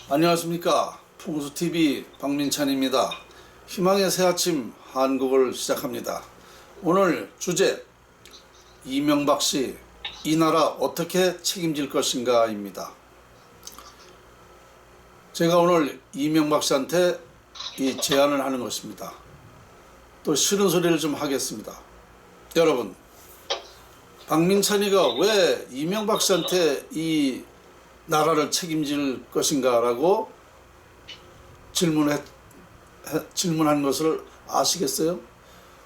안녕하십니까. 풍수TV 박민찬입니다. 희망의 새아침 한국을 시작합니다. 오늘 주제 이명박 씨 이 나라 어떻게 책임질 것인가 입니다. 제가 오늘 이명박 씨한테 이 제안을 하는 것입니다. 또 싫은 소리를 좀 하겠습니다. 여러분, 박민찬이가 왜 이명박 씨한테 이 나라를 책임질 것인가 라고 질문한 것을 아시겠어요?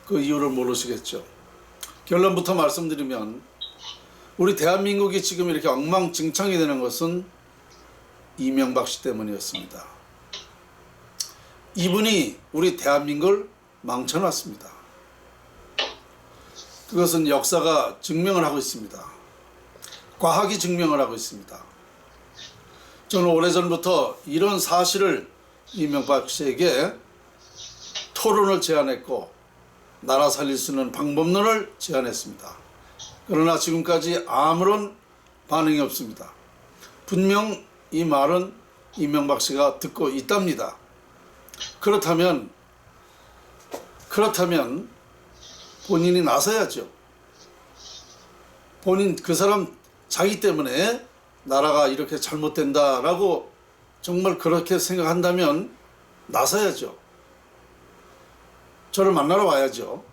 그 이유를 모르시겠죠. 결론부터 말씀드리면 우리 대한민국이 지금 이렇게 엉망진창이 되는 것은 이명박 씨 때문이었습니다. 이분이 우리 대한민국을 망쳐놨습니다. 그것은 역사가 증명을 하고 있습니다. 과학이 증명을 하고 있습니다. 저는 오래전부터 이런 사실을 이명박 씨에게 토론을 제안했고 나라 살릴 수 있는 방법론을 제안했습니다. 그러나 지금까지 아무런 반응이 없습니다. 분명 이 말은 이명박 씨가 듣고 있답니다. 그렇다면 본인이 나서야죠. 본인 그 사람 자기 때문에 나라가 이렇게 잘못된다라고 정말 그렇게 생각한다면 나서야죠. 저를 만나러 와야죠.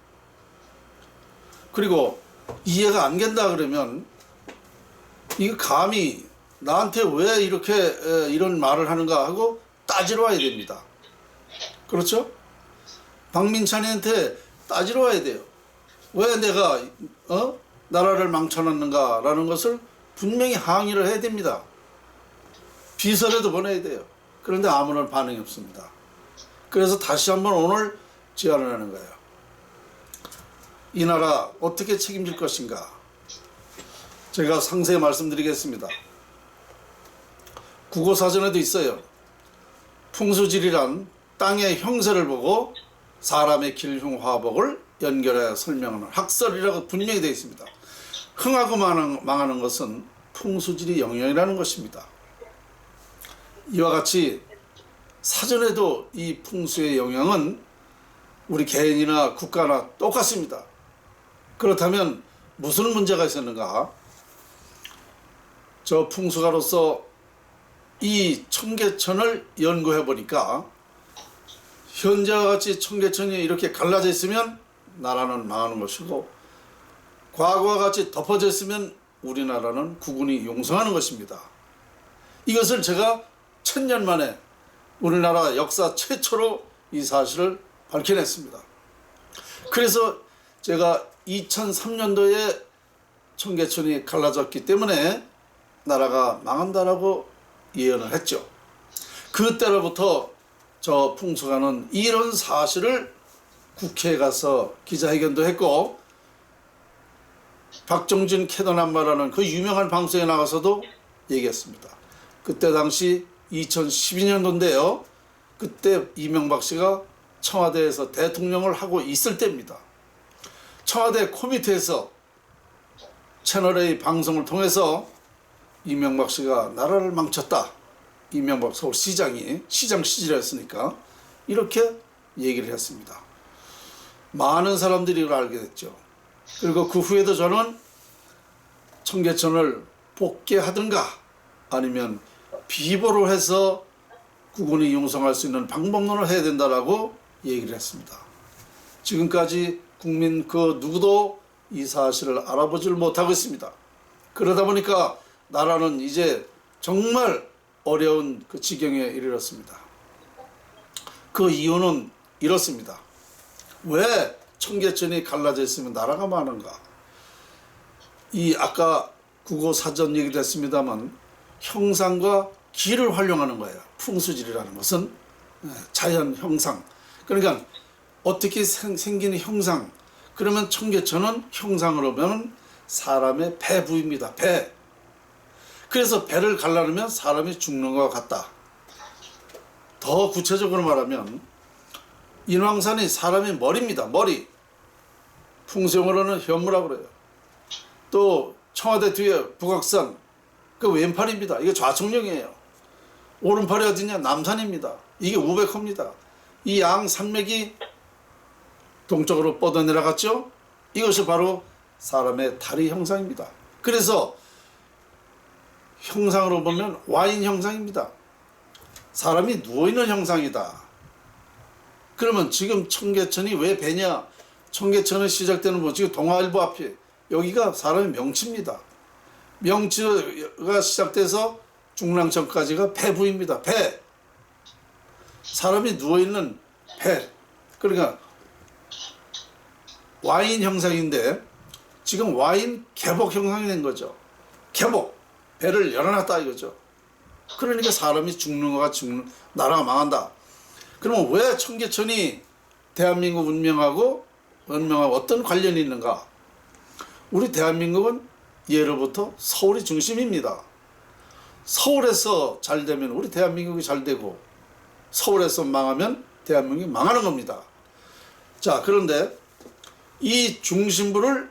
그리고 이해가 안 된다 그러면 이거 감히 나한테 왜 이렇게 이런 말을 하는가 하고 따지러 와야 됩니다. 그렇죠? 박민찬이한테 따지러 와야 돼요. 왜 내가 나라를 망쳐놨는가 라는 것을 분명히 항의를 해야 됩니다. 비서라도 보내야 돼요. 그런데 아무런 반응이 없습니다. 그래서 다시 한번 오늘 제안을 하는 거예요. 이 나라 어떻게 책임질 것인가? 제가 상세히 말씀드리겠습니다. 국어사전에도 있어요. 풍수지리란 땅의 형세를 보고 사람의 길흉화복을 연결해 설명하는 학설이라고 분명히 되어 있습니다. 흥하고 망하는 것은 풍수지리 영역이라는 것입니다. 이와 같이 사전에도 이 풍수의 영향은 우리 개인이나 국가나 똑같습니다. 그렇다면 무슨 문제가 있었는가? 저 풍수가로서 이 청계천을 연구해 보니까 현재와 같이 청계천이 이렇게 갈라져 있으면 나라는 망하는 것이고 과거와 같이 덮어져 있으면 우리나라는 국군이 용성하는 것입니다. 이것을 제가 1000년 만에 우리나라 역사 최초로 이 사실을 밝혀냈습니다. 그래서 제가 2003년도에 청계천이 갈라졌기 때문에 나라가 망한다라고 예언을 했죠. 그때로부터 저 풍수가는 이런 사실을 국회에 가서 기자회견도 했고 박정진 캐더남마라는 그 유명한 방송에 나가서도 얘기했습니다. 그때 당시 2012년도인데요. 그때 이명박 씨가 청와대에서 대통령을 하고 있을 때입니다. 청와대 코미테에서 채널A 방송을 통해서 이명박 씨가 나라를 망쳤다. 이명박 서울시장이 시장 시절이었으니까 이렇게 얘기를 했습니다. 많은 사람들이 이걸 알게 됐죠. 그리고 그 후에도 저는 청계천을 복개하든가 아니면 비보를 해서 국군이 용성할 수 있는 방법론을 해야 된다라고 얘기를 했습니다. 지금까지 국민 그 누구도 이 사실을 알아보질 못하고 있습니다. 그러다 보니까 나라는 이제 정말 어려운 그 지경에 이르렀습니다. 그 이유는 이렇습니다. 왜 청계천이 갈라져 있으면 나라가 많은가? 이 아까 국어사전 얘기도 했습니다만 형상과 기를 활용하는 거예요. 풍수지리라는 것은 자연 형상. 그러니까 어떻게 생기는 형상. 그러면 청계천은 형상으로 보면 사람의 배 부위입니다. 배. 그래서 배를 갈라놓으면 사람이 죽는 것 같다. 더 구체적으로 말하면 인왕산이 사람의 머리입니다. 머리. 풍수용어로는 현무라고 그래요. 또 청와대 뒤에 북악산 그 왼팔입니다. 이게 좌청룡이에요. 오른팔이 어디냐? 남산입니다. 이게 우백호입니다. 이 양 산맥이 동쪽으로 뻗어 내려갔죠. 이것이 바로 사람의 다리 형상입니다. 그래서 형상으로 보면 와인 형상입니다. 사람이 누워있는 형상이다. 그러면 지금 청계천이 왜 배냐? 청계천은 시작되는 뭐 지금 동아일보 앞에 여기가 사람의 명치입니다. 명치가 시작돼서 중랑천까지가 배부입니다. 배. 사람이 누워있는 배. 그러니까 와인 형상인데 지금 와인 개복 형상이 된 거죠. 개복. 배를 열어놨다 이거죠. 그러니까 사람이 죽는 거가 죽는, 나라가 망한다. 그러면 왜 청계천이 대한민국 운명하고 어떤 관련이 있는가? 우리 대한민국은 예로부터 서울이 중심입니다. 서울에서 잘 되면 우리 대한민국이 잘 되고 서울에서 망하면 대한민국이 망하는 겁니다. 자, 그런데 이 중심부를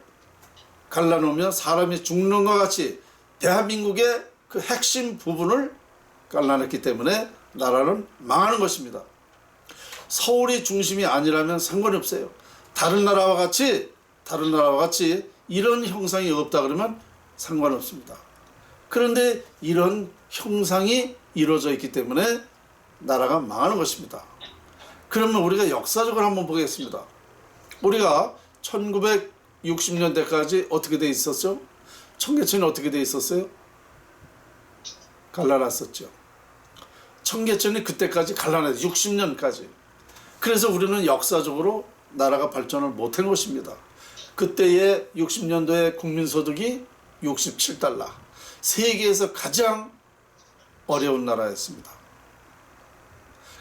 갈라놓으면 사람이 죽는 것 같이 대한민국의 그 핵심 부분을 갈라냈기 때문에 나라는 망하는 것입니다. 서울이 중심이 아니라면 상관이 없어요. 다른 나라와 같이 이런 형상이 없다 그러면 상관없습니다. 그런데 이런 형상이 이루어져 있기 때문에 나라가 망하는 것입니다. 그러면 우리가 역사적으로 한번 보겠습니다. 우리가 1960년대까지 어떻게 돼 있었죠? 청계천이 어떻게 돼 있었어요? 갈라놨었죠. 청계천이 그때까지 갈라놨어요. 60년까지. 그래서 우리는 역사적으로 나라가 발전을 못한 것입니다. 그때의 60년도에 국민소득이 67달러. 세계에서 가장 어려운 나라였습니다.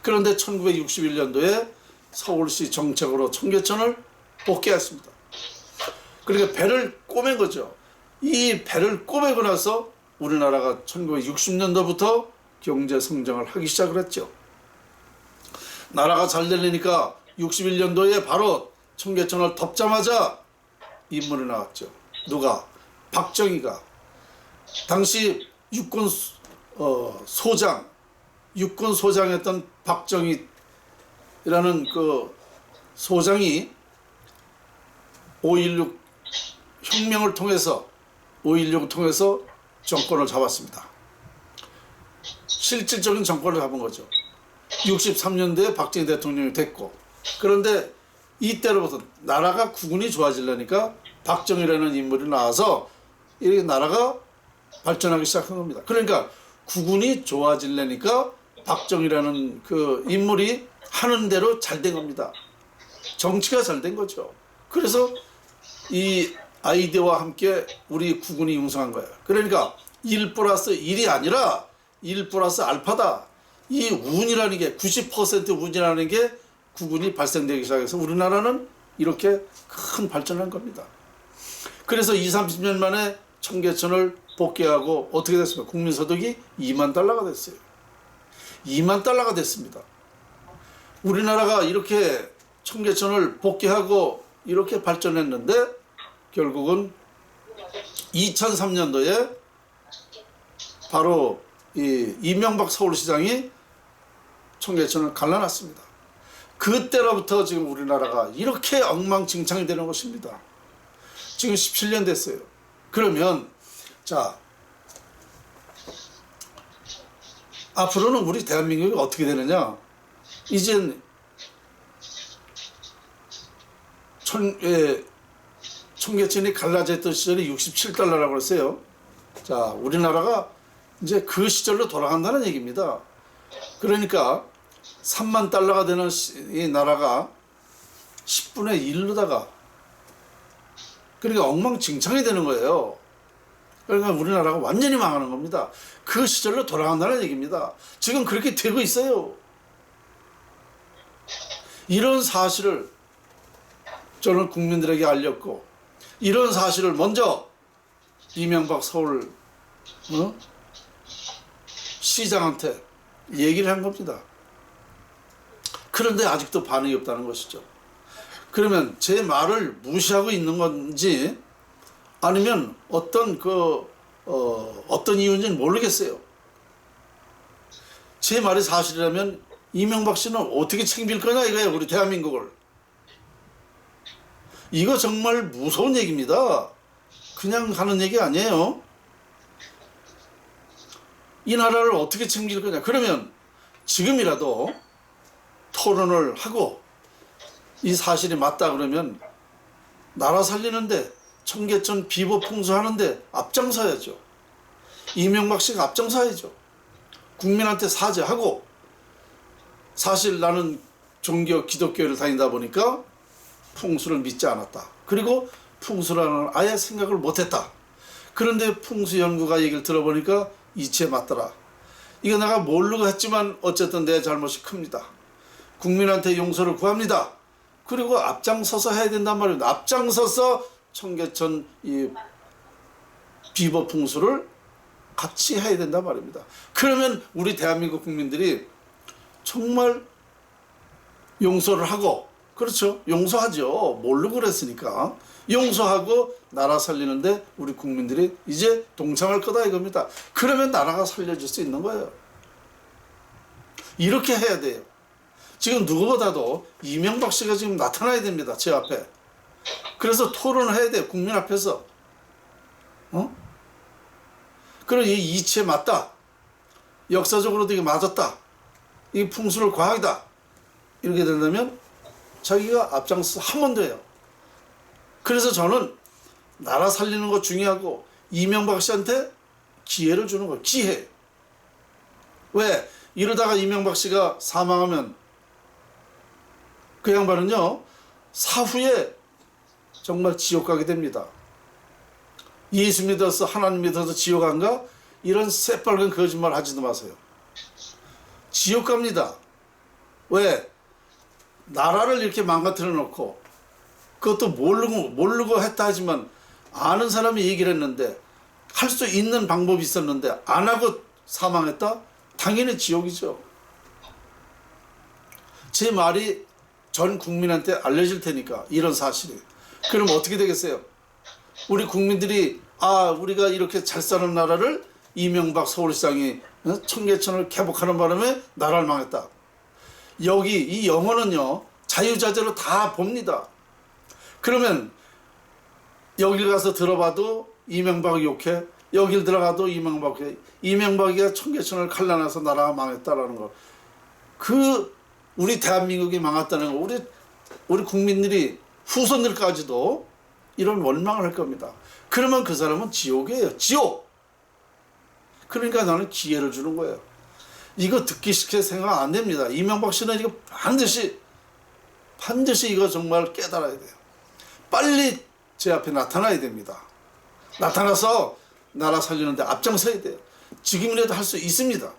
그런데 1961년도에 서울시 정책으로 청계천을 복귀했습니다. 그러니까 배를 꼬맨 거죠. 이 배를 꼬매고 나서 우리나라가 1960년도부터 경제 성장을 하기 시작을 했죠. 나라가 잘 되려니까 61년도에 바로 청계천을 덮자마자 인물이 나왔죠. 누가? 박정희가. 당시 육군 소장했던 박정희라는 그 소장이 5.16 혁명을 통해서 5.16을 통해서 정권을 잡았습니다. 실질적인 정권을 잡은 거죠. 63년도에 박정희 대통령이 됐고, 그런데 이때로부터 나라가 국운이 좋아지려니까 박정희라는 인물이 나와서 이렇게 나라가 발전하기 시작한 겁니다. 그러니까 국운이 좋아지려니까 박정희라는 그 인물이 하는 대로 잘 된 겁니다. 정치가 잘 된 거죠. 그래서 이 아이디어와 함께 우리 국운이 융성한 거예요. 그러니까 1+1이 아니라 1+알파다. 이 운이라는 게 90% 운이라는 게 국운이 발생되기 시작해서 우리나라는 이렇게 큰 발전한 겁니다. 그래서 20, 30년 만에 청계천을 복귀하고 어떻게 됐습니까? 국민소득이 2만 달러가 됐어요. 2만 달러가 됐습니다. 우리나라가 이렇게 청계천을 복귀하고 이렇게 발전했는데 결국은 2003년도에 바로 이명박 서울시장이 청계천을 갈라놨습니다. 그때로부터 지금 우리나라가 이렇게 엉망진창이 되는 것입니다. 지금 17년 됐어요. 그러면 자, 앞으로는 우리 대한민국이 어떻게 되느냐? 이젠 청계천이 갈라져 있던 시절이 67달러라고 했어요. 자, 우리나라가 이제 그 시절로 돌아간다는 얘기입니다. 그러니까 3만 달러가 되는 이 나라가 10분의 1로다가 그러니까 엉망진창이 되는 거예요. 그러니까 우리나라가 완전히 망하는 겁니다. 그 시절로 돌아간다는 얘기입니다. 지금 그렇게 되고 있어요. 이런 사실을 저는 국민들에게 알렸고, 이런 사실을 먼저 이명박 서울 시장한테 얘기를 한 겁니다. 그런데 아직도 반응이 없다는 것이죠. 그러면 제 말을 무시하고 있는 건지 아니면 어떤 이유인지는 모르겠어요. 제 말이 사실이라면 이명박 씨는 어떻게 책임질 거냐 이거예요. 우리 대한민국을. 이거 정말 무서운 얘기입니다. 그냥 하는 얘기 아니에요. 이 나라를 어떻게 책임질 거냐. 그러면 지금이라도 토론을 하고 이 사실이 맞다 그러면 나라 살리는데, 청계천 비보 풍수하는데 앞장서야죠. 이명박 씨가 앞장서야죠. 국민한테 사죄하고, 사실 나는 종교 기독교를 다니다 보니까 풍수를 믿지 않았다. 그리고 풍수라는 아예 생각을 못했다. 그런데 풍수 연구가 얘기를 들어보니까 이치에 맞더라. 이거 내가 모르고 했지만 어쨌든 내 잘못이 큽니다. 국민한테 용서를 구합니다. 그리고 앞장서서 해야 된단 말입니다. 앞장서서 청계천 이 비버 풍수를 같이 해야 된단 말입니다. 그러면 우리 대한민국 국민들이 정말 용서를 하고, 그렇죠, 용서하죠. 모르고 그랬으니까 용서하고 나라 살리는데 우리 국민들이 이제 동참할 거다 이겁니다. 그러면 나라가 살려질 수 있는 거예요. 이렇게 해야 돼요. 지금 누구보다도 이명박 씨가 지금 나타나야 됩니다. 제 앞에. 그래서 토론을 해야 돼요. 국민 앞에서. 그럼 이 이치에 맞다. 역사적으로도 이게 맞았다. 이 풍수를 과학이다. 이렇게 된다면 자기가 앞장서 하면 돼요. 그래서 저는 나라 살리는 거 중요하고 이명박 씨한테 기회를 주는 거예요. 기회. 왜? 이러다가 이명박 씨가 사망하면 그 양반은요, 사후에 정말 지옥 가게 됩니다. 예수 믿어서 하나님 믿어서 지옥 간가? 이런 새빨간 거짓말 하지도 마세요. 지옥 갑니다. 왜? 나라를 이렇게 망가뜨려 놓고, 그것도 모르고 했다 하지만 아는 사람이 얘기를 했는데, 할 수 있는 방법이 있었는데 안 하고 사망했다? 당연히 지옥이죠. 제 말이 전 국민한테 알려질 테니까, 이런 사실이. 그럼 어떻게 되겠어요? 우리 국민들이 우리가 이렇게 잘 사는 나라를 이명박 서울시장이 청계천을 개복하는 바람에 나라를 망했다. 여기 이 영어는요, 자유자재로 다 봅니다. 그러면 여길 가서 들어봐도 이명박이 욕해, 여길 들어가도 이명박이가 청계천을 칼라놔서 나라가 망했다라는 거. 우리 대한민국이 망했다는 거, 우리 국민들이 후손들까지도 이런 원망을 할 겁니다. 그러면 그 사람은 지옥이에요. 지옥. 그러니까 나는 기회를 주는 거예요. 이거 듣기 쉽게 생각 안 됩니다. 이명박 씨는 이거 반드시 이거 정말 깨달아야 돼요. 빨리 제 앞에 나타나야 됩니다. 나타나서 나라 살리는데 앞장서야 돼요. 지금이라도 할 수 있습니다.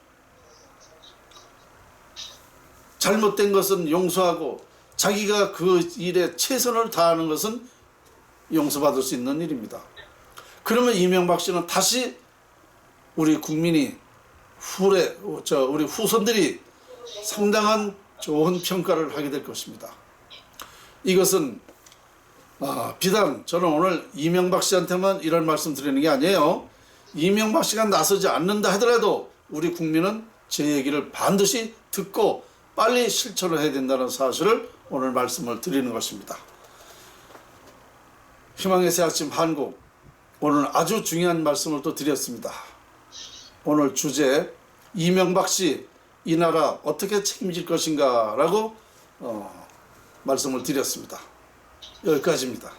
잘못된 것은 용서하고 자기가 그 일에 최선을 다하는 것은 용서받을 수 있는 일입니다. 그러면 이명박 씨는 다시 우리 국민이 우리 후손들이 상당한 좋은 평가를 하게 될 것입니다. 이것은 비단 저는 오늘 이명박 씨한테만 이런 말씀 드리는 게 아니에요. 이명박 씨가 나서지 않는다 하더라도 우리 국민은 제 얘기를 반드시 듣고 빨리 실천을 해야 된다는 사실을 오늘 말씀을 드리는 것입니다. 희망의 새 아침 한국, 오늘 아주 중요한 말씀을 또 드렸습니다. 오늘 주제, 이명박 씨 이 나라 어떻게 책임질 것인가 라고 말씀을 드렸습니다. 여기까지입니다.